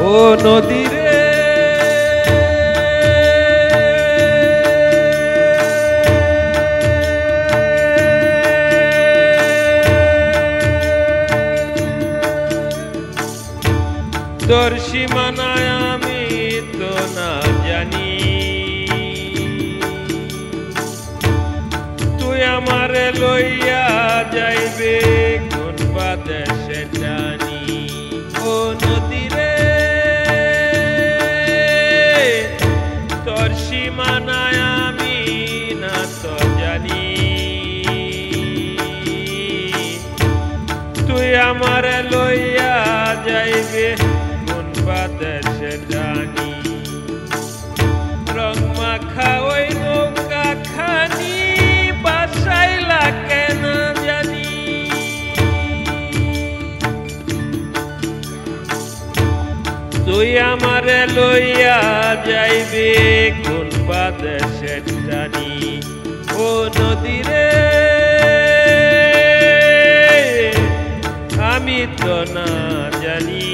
ও নদী রে তোর সীমানায় আমি তো না জানি তুই আমারে লইয়া যাইবে কোন বাদেশে জানি ও নদী রে তোর সীমানায় আমি না তো জানি তুই আমারে লইয়া যাইবে কোন বাদেশে জানি রং মাখা ওই নৌকা খানি বাসাইলা কেন জানি তুই আমারে লইয়া যাইবে কোন বাদেশে জানি ও নদী রে আমি তো না জানি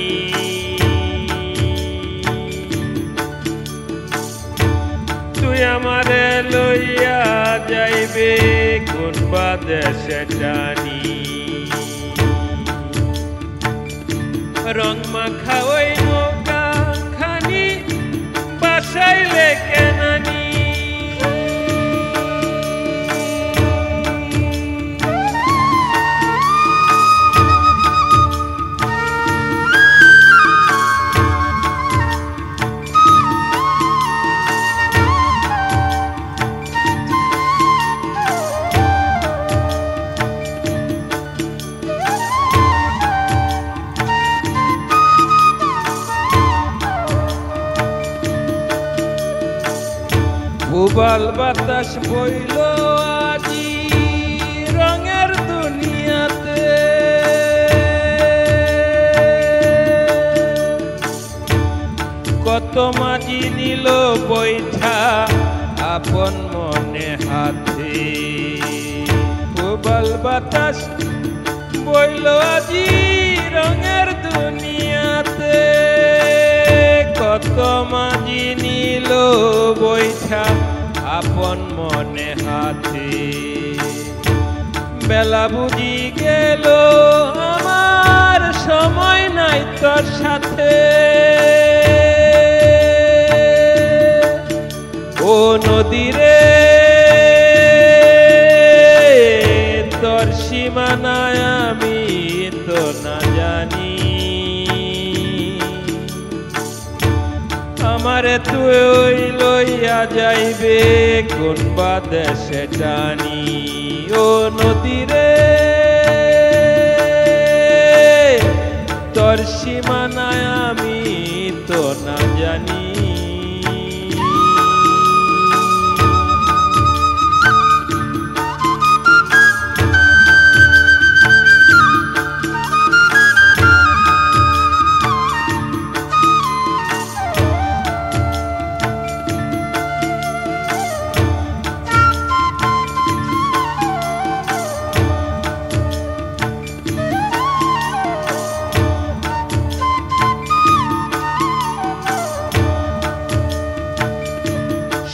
তুই আমারে লইয়া যাইবে কোন বাদেশে জানি রং মাখা ওই নৌকা খানি বাসাইলে কেনানি উবাল বাতাস বইল আজি রঙের দুনিয়াতে কত মাঝি নিল বৈঠা আপন মনে হাতে উবাল বাতাস বইল আজি রঙের দুনিয়াতে কত মাঝি নিল বৈঠা আপন মনে হাতে বেলা বুঝি গেল আমার সময় নাই তোর সাথে ও নদী রে তোর সীমানায় আমি তো না জানি আমারে তুই লইয়া যাইবে কোন বাদেশে জানি ও নদী রে তোর সীমানায় আমি তো না জানি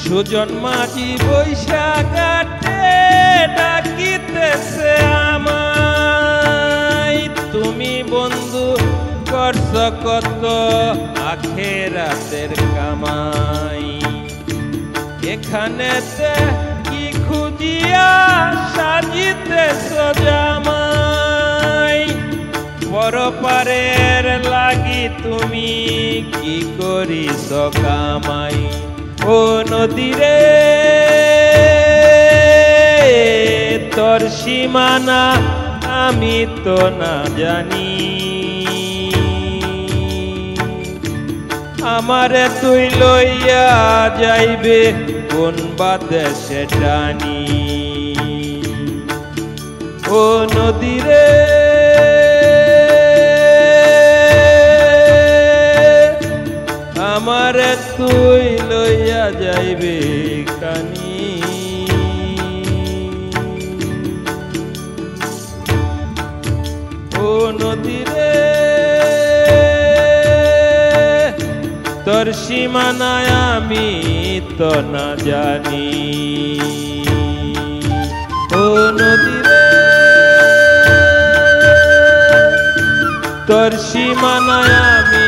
সুজন মাঝি বৈশাখাটে ডাকিতেছে আমায় তুমি বন্ধু করছ কত আখেরাতের কামাই এখানেতে কি খুঁজিয়া সাজিতেছ জামাই পরপারের লাগি তুমি কি করিস কামাই ও নদী রে তোর সীমানা আমি তো না জানি আমারে তুই লইয়া যাইবে কোন বাদেশে জানি ও নদী রে আমারে তুই লইয়া যাইবে কানি ও নদী রে সীমানায় আমি তো না জানি। ও নদী রে তোর সীমানায় আমি